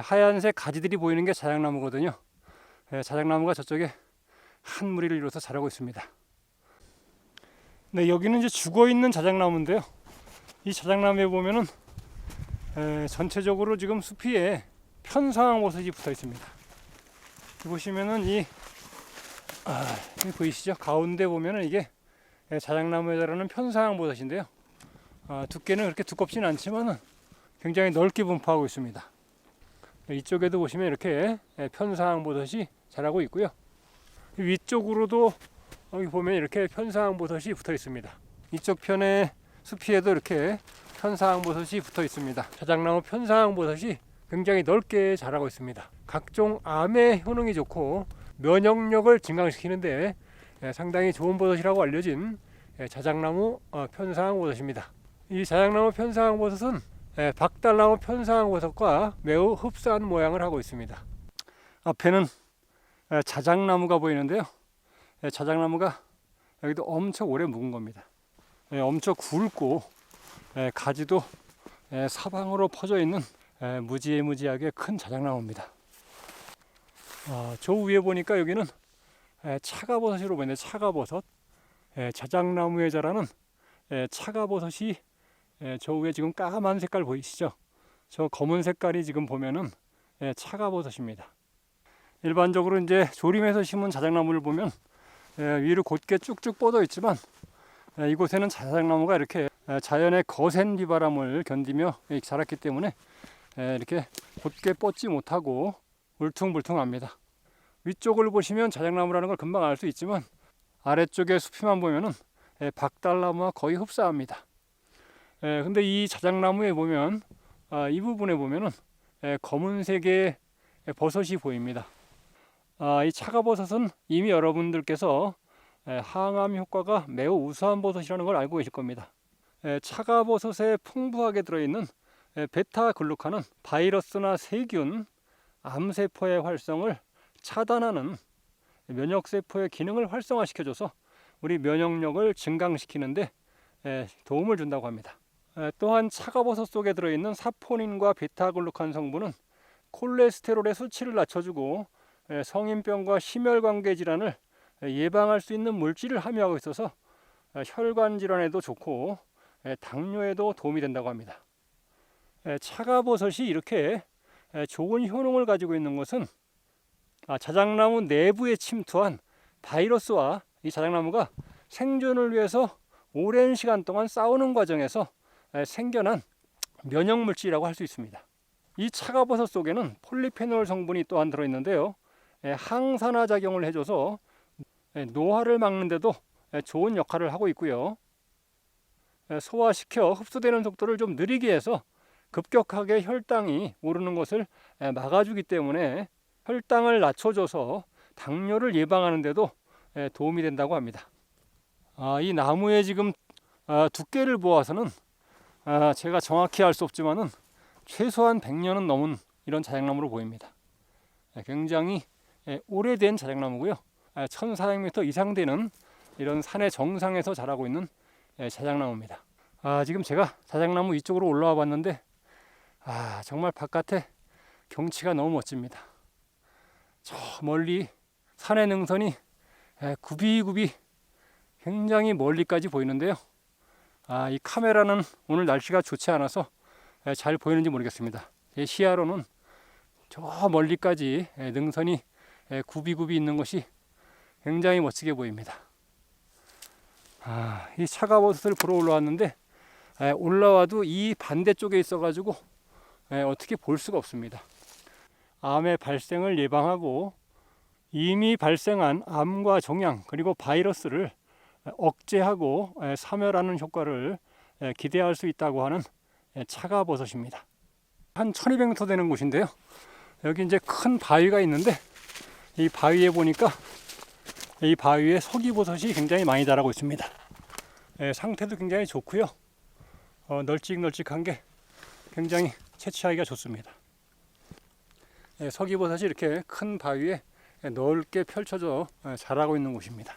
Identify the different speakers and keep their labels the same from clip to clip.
Speaker 1: 하얀색 가지들이 보이는 게 자작나무거든요. 자작나무가 저쪽에 한 무리를 이뤄서 자라고 있습니다. 네, 여기는 이제 죽어있는 자작나무인데요. 이 자작나무에 보면은 전체적으로 지금 숲 위에 편상황버섯이 붙어 있습니다. 보시면은 여기 보이시죠? 가운데 보면은 이게 자작나무에 자라는 편상황버섯인데요. 두께는 그렇게 두껍지는 않지만은 굉장히 넓게 분포하고 있습니다. 이쪽에도 보시면 이렇게 편상황버섯이 자라고 있고요. 위쪽으로도 여기 보면 이렇게 편상황버섯이 붙어 있습니다. 이쪽 편에 숲 위에도 이렇게 편상황버섯이 붙어 있습니다. 자작나무 편상황버섯이 굉장히 넓게 자라고 있습니다. 각종 암에 효능이 좋고 면역력을 증강시키는데 상당히 좋은 버섯이라고 알려진 자작나무 편상황버섯입니다. 이 자작나무 편상황버섯은 박달나무 편상황버섯과 매우 흡사한 모양을 하고 있습니다. 앞에는 자작나무가 보이는데요. 자작나무가 여기도 엄청 오래 묵은 겁니다. 엄청 굵고 가지도 사방으로 퍼져 있는 무지무지하게 큰 자작나무입니다. 저 위에 보니까 여기는 차가버섯으로 보이는데, 차가버섯, 자작나무에 자라는 차가버섯이 저 위에 지금 까만 색깔 보이시죠? 저 검은 색깔이 지금 보면은 차가버섯입니다. 일반적으로 이제 조림해서 심은 자작나무를 보면 위로 곧게 쭉쭉 뻗어 있지만, 이곳에는 자작나무가 이렇게 자연의 거센 비바람을 견디며 자랐기 때문에 이렇게 곧게 뻗지 못하고 울퉁불퉁합니다. 위쪽을 보시면 자작나무라는 걸 금방 알 수 있지만, 아래쪽에 숲이만 보면은 박달나무와 거의 흡사합니다. 근데 이 자작나무에 보면 이 부분에 보면은 검은색의 버섯이 보입니다. 이 차가버섯은 이미 여러분들께서 항암 효과가 매우 우수한 버섯이라는 걸 알고 계실 겁니다. 차가버섯에 풍부하게 들어있는 베타글루칸은 바이러스나 세균, 암세포의 활성을 차단하는 면역세포의 기능을 활성화시켜줘서 우리 면역력을 증강시키는데 도움을 준다고 합니다. 또한 차가버섯 속에 들어있는 사포닌과 베타글루칸 성분은 콜레스테롤의 수치를 낮춰주고 성인병과 심혈관계 질환을 예방할 수 있는 물질을 함유하고 있어서 혈관 질환에도 좋고 당뇨에도 도움이 된다고 합니다. 차가버섯이 이렇게 좋은 효능을 가지고 있는 것은 자작나무 내부에 침투한 바이러스와 이 자작나무가 생존을 위해서 오랜 시간 동안 싸우는 과정에서 생겨난 면역물질이라고 할 수 있습니다. 이 차가버섯 속에는 폴리페놀 성분이 또한 들어있는데요. 항산화 작용을 해줘서 노화를 막는 데도 좋은 역할을 하고 있고요. 소화시켜 흡수되는 속도를 좀 느리게 해서 급격하게 혈당이 오르는 것을 막아주기 때문에 혈당을 낮춰줘서 당뇨를 예방하는 데도 도움이 된다고 합니다. 이 나무의 지금 두께를 보아서는 제가 정확히 알 수 없지만은 최소한 100년은 넘은 이런 자작나무로 보입니다. 굉장히 오래된 자작나무고요. 1400m 이상 되는 이런 산의 정상에서 자라고 있는 자작나무입니다. 지금 제가 자작나무 이쪽으로 올라와 봤는데 정말 바깥에 경치가 너무 멋집니다. 저 멀리 산의 능선이 굽이굽이 굉장히 멀리까지 보이는데요. 이 카메라는 오늘 날씨가 좋지 않아서 잘 보이는지 모르겠습니다. 제 시야로는 저 멀리까지 능선이 굽이굽이 있는 것이 굉장히 멋지게 보입니다. 이 차가버섯을 보러 올라왔는데 올라와도 이 반대쪽에 있어가지고 어떻게 볼 수가 없습니다. 암의 발생을 예방하고 이미 발생한 암과 종양 그리고 바이러스를 억제하고 사멸하는 효과를 기대할 수 있다고 하는 차가버섯입니다. 한 1200m 되는 곳인데요. 여기 이제 큰 바위가 있는데 이 바위에 보니까 이 바위에 서기버섯이 굉장히 많이 자라고 있습니다. 상태도 굉장히 좋고요. 널찍널찍한 게 굉장히 채취하기가 좋습니다. 서기버섯이 이렇게 큰 바위에 넓게 펼쳐져 자라고 있는 곳입니다.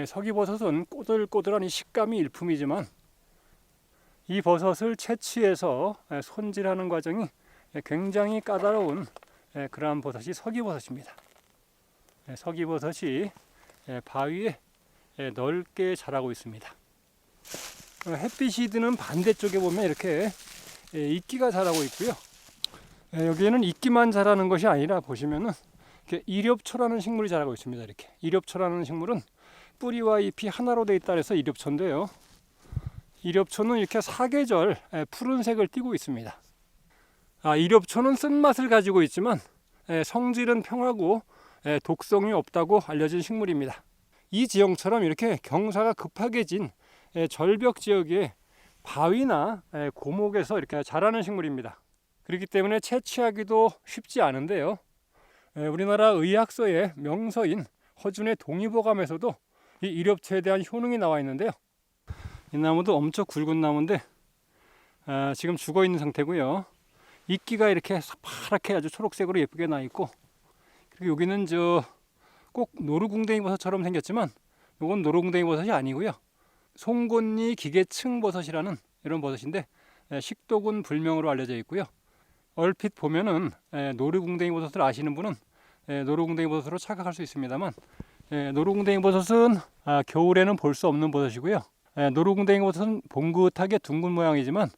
Speaker 1: 서기버섯은 꼬들꼬들한 이 식감이 일품이지만 이 버섯을 채취해서 손질하는 과정이 굉장히 까다로운 그러한 버섯이 서기버섯입니다. 서기버섯이 바위에 넓게 자라고 있습니다. 햇빛이 드는 반대쪽에 보면 이렇게 이끼가 자라고 있고요. 여기에는 이끼만 자라는 것이 아니라 보시면은 이렇게 이렵초라는 식물이 자라고 있습니다. 이렇게 이렵초라는 식물은 뿌리와 잎이 하나로 되어 있다 해서 이렵초인데요. 이렵초는 이렇게 사계절 푸른색을 띠고 있습니다. 이렵초는 쓴맛을 가지고 있지만 성질은 평하고 독성이 없다고 알려진 식물입니다. 이 지형처럼 이렇게 경사가 급하게 진 절벽 지역에 바위나 고목에서 이렇게 자라는 식물입니다. 그렇기 때문에 채취하기도 쉽지 않은데요. 우리나라 의학서의 명서인 허준의 동의보감에서도 이 이렵초에 대한 효능이 나와 있는데요. 이 나무도 엄청 굵은 나무인데 지금 죽어 있는 상태고요. 이끼가 이렇게 파랗게 아주 초록색으로 예쁘게 나 있고, 그리고 여기는 꼭 노루궁뎅이 버섯처럼 생겼지만 이건 노루궁뎅이 버섯이 아니고요. 송곳니 기계층 버섯이라는 이런 버섯인데 식독은 불명으로 알려져 있고요. 얼핏 보면은 노루궁뎅이 버섯을 아시는 분은 노루궁뎅이 버섯으로 착각할 수 있습니다만, 노루궁뎅이 버섯은 겨울에는 볼 수 없는 버섯이고요. 노루궁뎅이 버섯은 봉긋하게 둥근 모양이지만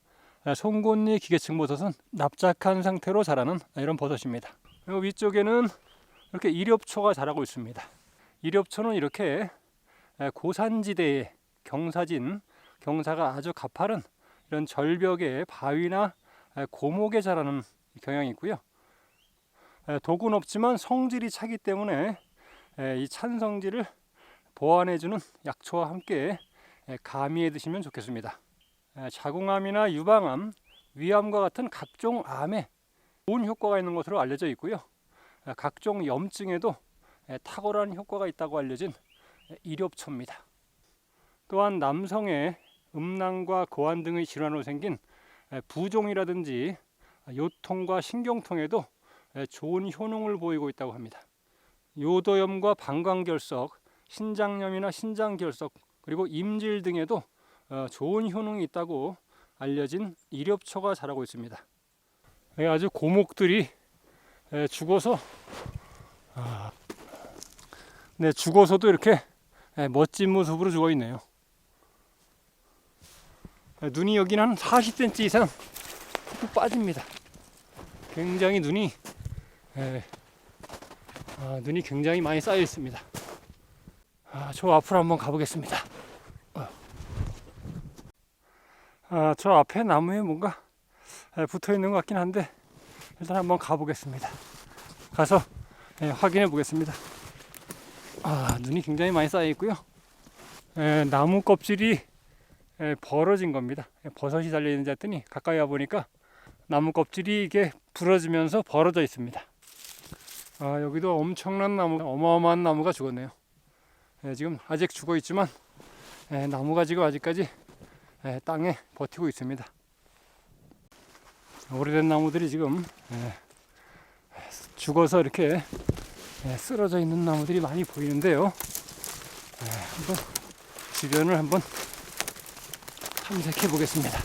Speaker 1: 송곳니 기계층 버섯은 납작한 상태로 자라는 이런 버섯입니다. 그리고 위쪽에는 이렇게 이렵초가 자라고 있습니다. 이렵초는 이렇게 고산지대에 경사가 아주 가파른 이런 절벽에 바위나 고목에 자라는 경향이 있고요. 독은 없지만 성질이 차기 때문에 이 찬 성질을 보완해주는 약초와 함께 가미해 드시면 좋겠습니다. 자궁암이나 유방암, 위암과 같은 각종 암에 좋은 효과가 있는 것으로 알려져 있고요. 각종 염증에도 탁월한 효과가 있다고 알려진 이렵초입니다. 또한 남성의 음낭과 고환 등의 질환으로 생긴 부종이라든지 요통과 신경통에도 좋은 효능을 보이고 있다고 합니다. 요도염과 방광결석, 신장염이나 신장결석, 그리고 임질 등에도 좋은 효능이 있다고 알려진 이렵초가 자라고 있습니다. 아주 고목들이 죽어서 죽어서도 이렇게 멋진 모습으로 죽어 있네요. 눈이 여기는 한 40cm 이상 푹 빠집니다. 굉장히 눈이 굉장히 많이 쌓여 있습니다. 저 앞으로 한번 가보겠습니다. 저 앞에 나무에 뭔가 붙어 있는 것 같긴 한데 일단 한번 가보겠습니다. 가서 확인해 보겠습니다. 눈이 굉장히 많이 쌓여 있고요. 나무 껍질이 벌어진 겁니다. 버섯이 달려 있는지 했더니 가까이 와 보니까 나무 껍질이 이게 부러지면서 벌어져 있습니다. 여기도 엄청난 나무, 어마어마한 나무가 죽었네요. 지금 아직 죽어 있지만 나무가 지금 아직까지 땅에 버티고 있습니다. 오래된 나무들이 지금 죽어서 이렇게 쓰러져 있는 나무들이 많이 보이는데요. 한번 주변을 한번 탐색해 보겠습니다.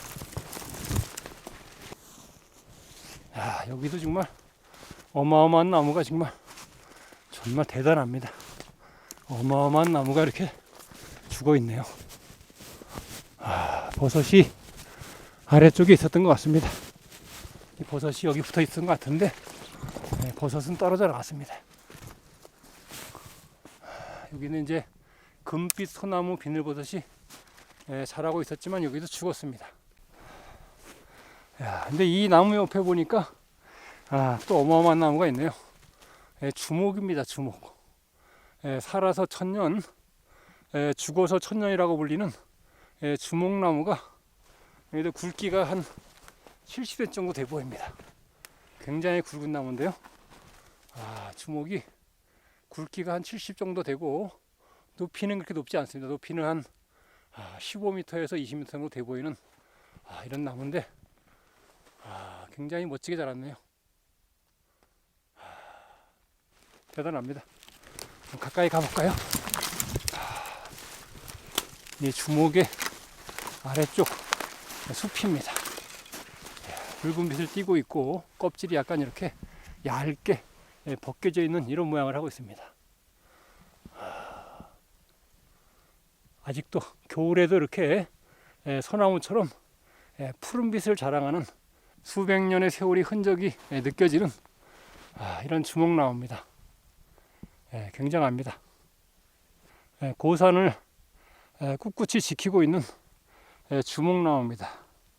Speaker 1: 여기도 정말 어마어마한 나무가 정말 대단합니다. 어마어마한 나무가 이렇게 죽어 있네요. 버섯이 아래쪽에 있었던 것 같습니다. 이 버섯이 여기 붙어 있었던 것 같은데 버섯은 떨어져 나갔습니다. 여기는 이제 금빛 소나무 비늘버섯이 자라고 있었지만 여기도 죽었습니다. 근데 이 나무 옆에 보니까 또 어마어마한 나무가 있네요. 주목입니다. 주목. 살아서 1000년, 죽어서 1000년이라고 불리는 주목나무가 여기도 굵기가 한 70cm 정도 돼 보입니다. 굉장히 굵은 나무인데요. 주목이 굵기가 한 70 정도 되고 높이는 그렇게 높지 않습니다. 높이는 한 15m에서 20m 정도 돼 보이는 이런 나무인데 굉장히 멋지게 자랐네요. 대단합니다. 가까이 가볼까요? 이 주목의 아래쪽 숲입니다. 붉은 빛을 띠고 있고 껍질이 약간 이렇게 얇게 벗겨져 있는 이런 모양을 하고 있습니다. 아직도 겨울에도 이렇게 소나무처럼 푸른 빛을 자랑하는 수백 년의 세월이 흔적이 느껴지는 이런 주목나무입니다. 굉장합니다. 고산을 꿋꿋이 지키고 있는 주목나무입니다.